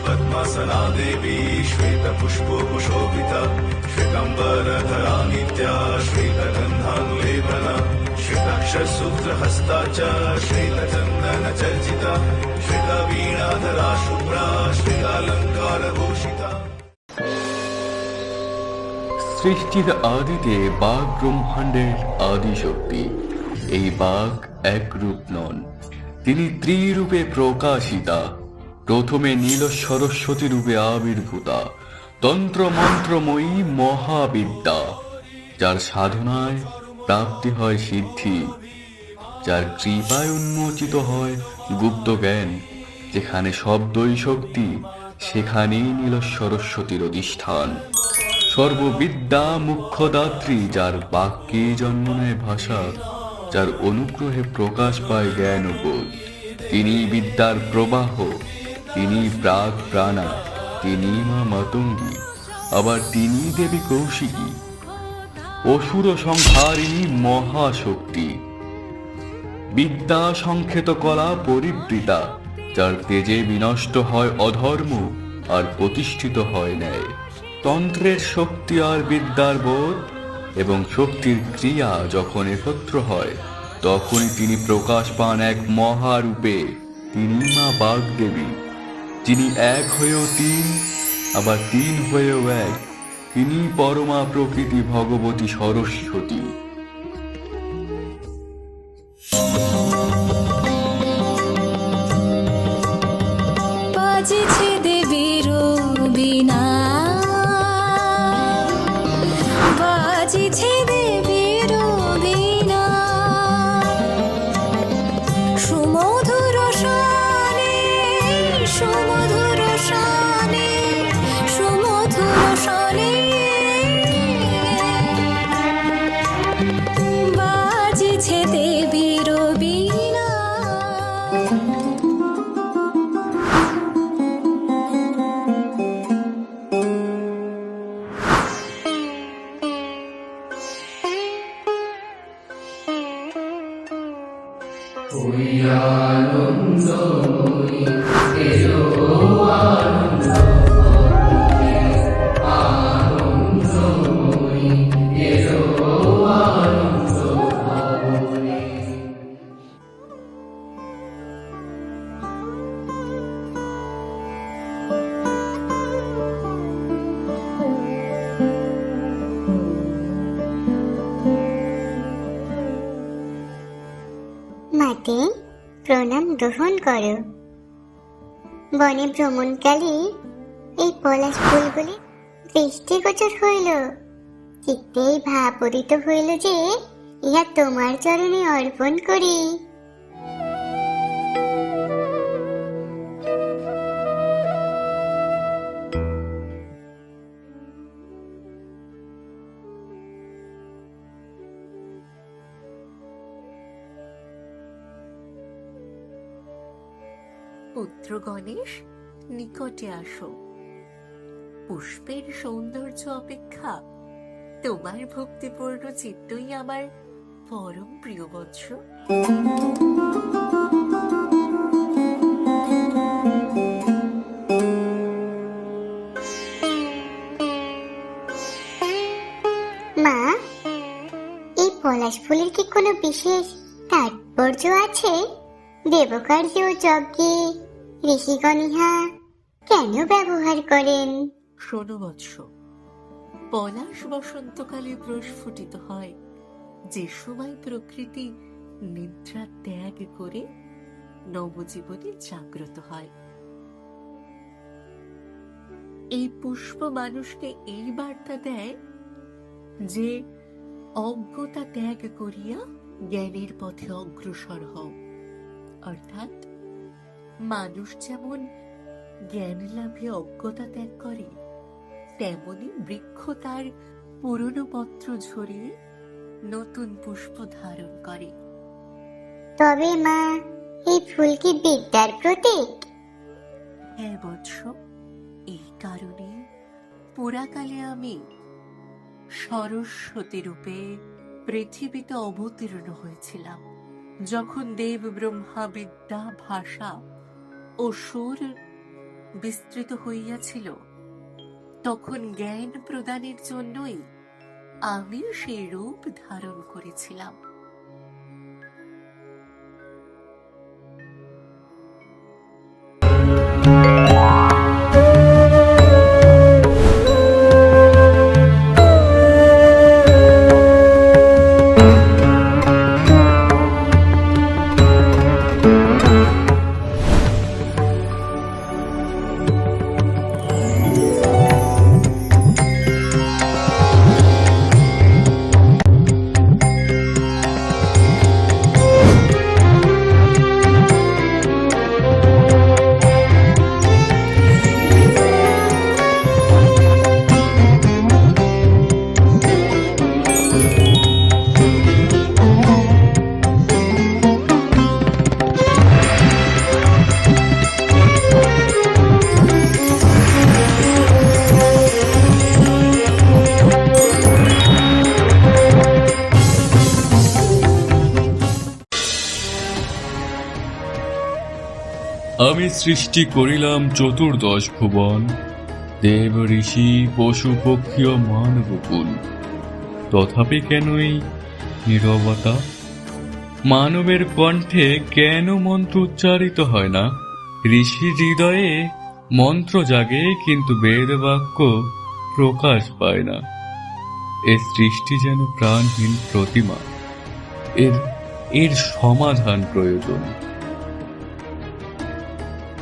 पद्मासना देवी श्वेतपुष्पोपशोभिता श्वेताम्बरधरा नित्या श्वेतगन्धानुलेपना श्वेताक्षरसूत्रहस्ता च श्वेतचन्दनचर्चिता श्वेतवीणाधरा शुभ्रा श्वेतालङ्कारभूषिता। সৃষ্টির আদিতে বাঘ ব্রহ্মাণ্ডের আদি শক্তি। এই বাঘ এক রূপ নন, তিনি ত্রিরূপে প্রকাশিতা। প্রথমে নীল সরস্বতী রূপে আবির্ভূতা, তন্ত্র মন্ত্রময়ী মহাবিদ্যা, যার সাধনায় প্রাপ্তি হয় সিদ্ধি, যার কৃপায় উন্মোচিত হয় গুপ্ত জ্ঞান। যেখানে শব্দই শক্তি, সেখানেই নীল সরস্বতীর অধিষ্ঠান। সর্ববিদ্যা মুখ্যদাত্রী, যার বাক্যে জন্ম নেয় ভাষা, যার অনুগ্রহে প্রকাশ পায় জ্ঞান ও বোধ। তিনি বিদ্যার প্রবাহ, তিনি প্রাগ প্রাণা, তিনি মা মাতঙ্গী, আবার তিনি দেবী কৌশিকী, অসুর সংহারিণী মহাশক্তি। বিদ্যা সংক্ষেত কলা পরিবৃতা, যার তেজে বিনষ্ট হয় অধর্ম আর প্রতিষ্ঠিত হয় ন্যায়। তন্ত্রের শক্তি আর বিদ্যার বোধ এবং শক্তির ক্রিয়া যখন একত্র হয়, তখনই তিনি প্রকাশ পান এক মহারূপে। তিনি মা বাগদেবী, যিনি এক হয়েও তিন, আবার তিন হয়েও এক। তিনি পরমা প্রকৃতি ভগবতী সরস্বতী। বাজেছে দেবীর বীণা, বাজেছে দেবীর বীণা, সুমধুর শানে, সুমধুর শানে, সুমধুর শানে, বাজেছে দেবীর বীণা। মাতে প্রণাম গ্রহণ করো। বনে ভ্রমণকালে এই পলাশ ফুলগুলি দৃষ্টিগোচর হইল, চিত্তেই ভাব উদিত হইল যে ইহা তোমার চরণে অর্পণ করি। পুত্র গণেশ, নিকটে আসো। পুষ্পের সৌন্দর্য অপেক্ষা তোমার ভক্তিপূর্ণ চিত্তই আমার পরম প্রিয় বৎস। মা, এই পলাশ ফুলের কি কোনো বিশেষ তাৎপর্য আছে? দেবকার্য যজ্ঞে ঋষিগণ ইহা কেন ব্যবহার করেন? শোনো বৎস, পলাশ বসন্তকালে প্রস্ফুটিত হয়, যে সময় প্রকৃতি নিদ্রা ত্যাগ করে নবজীবনে জাগ্রত হয়। এই পুষ্প মানুষকে এই বার্তা দেয় যে অজ্ঞতা ত্যাগ করিয়া জ্ঞানের পথে অগ্রসর হও। অর্থাৎ মানুষ যেমন জ্ঞান লাভে অজ্ঞতা ত্যাগ করে, তেমনি বৃক্ষ তার পুরনো পত্র ঝরিয়ে নতুন পুষ্প ধারণ করে। তবে মা, এই ফুল কি বিদ্যার প্রতীক? হ্যাঁ বৎস, এই কারণে পুরাকালে আমি সরস্বতী রূপে পৃথিবীতে অবতীর্ণ হয়েছিলাম। যখন দেব ব্রহ্মা বিদ্যা, ভাষা ও সুর বিস্তৃত হইয়াছিল, তখন জ্ঞান প্রদানের জন্যই আমি সেই রূপ ধারণ করেছিলাম। আমি সৃষ্টি করিলাম চতুর্দশ ভুবন, দেব ঋষি পশু পক্ষী ও মানবকুল। তথাপি কেন এই নীরবতা? মানবের কণ্ঠে কেন মন্ত্র উচ্চারিত হয় না? ঋষির হৃদয়ে মন্ত্র জাগে, কিন্তু বেদ বাক্য প্রকাশ পায় না। এ সৃষ্টি যেন প্রাণহীন প্রতিমা, এর সমাধান প্রয়োজন।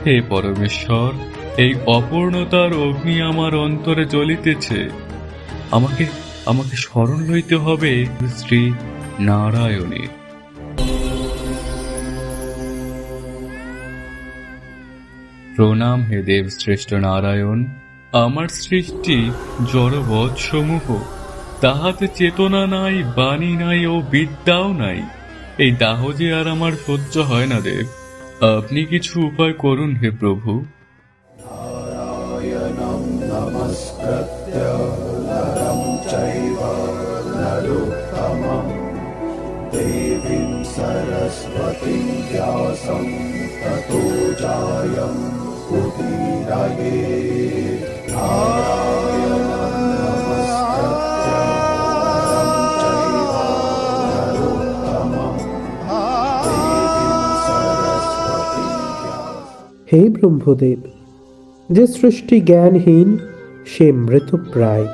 হে পরমেশ্বর, এই অপূর্ণতার অগ্নি আমার অন্তরে জ্বলিতেছে। আমাকে স্মরণ লইতে হবে শ্রী নারায়ণের। প্রণাম হে দেব শ্রেষ্ঠ নারায়ণ। আমার সৃষ্টি জড়বৎ সমূহ, তাহাতে চেতনা নাই, বাণী নাই ও বিদ্যাও নাই। এই দাহ যে আর আমার সহ্য হয় না দেব, আপনি কিছু উপায় করুন হে প্রভু। হে ব্রহ্মদেব, যে সৃষ্টি জ্ঞানহীন সে মৃতপ্রায়,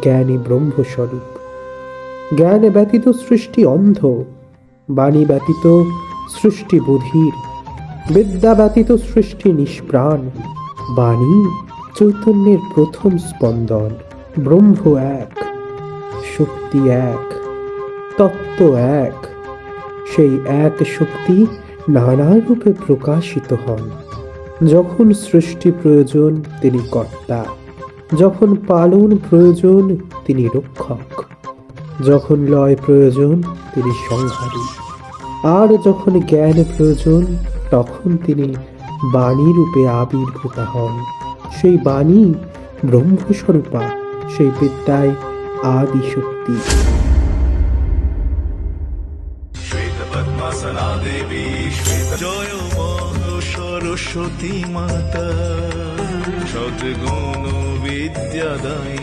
জ্ঞানী ব্রহ্মস্বরূপ। জ্ঞান ব্যতীত সৃষ্টি অন্ধ, বাণী ব্যতীত সৃষ্টি বধির, বিদ্যা ব্যতীত সৃষ্টি নিষ্প্রাণ। বাণী চৈতন্যের প্রথম স্পন্দন। ব্রহ্ম এক, শক্তি এক, তত্ত্ব এক। সেই এক শক্তি নানা রূপে প্রকাশিত হন। যখন সৃষ্টি প্রয়োজন তিনি কর্তা, যখন পালন প্রয়োজন তিনি রক্ষক, যখন লয় প্রয়োজন তিনি সংহারী, আর যখন জ্ঞান প্রয়োজন তখন তিনি বাণী রূপে আবির্ভূত হন। সেই বাণী ব্রহ্মস্বরূপা, সেই বিদ্যায় আদি শক্তি। श्वेतपद्मासना देवी जय सरस्वती माता, सद्गुण विद्यादायिनी।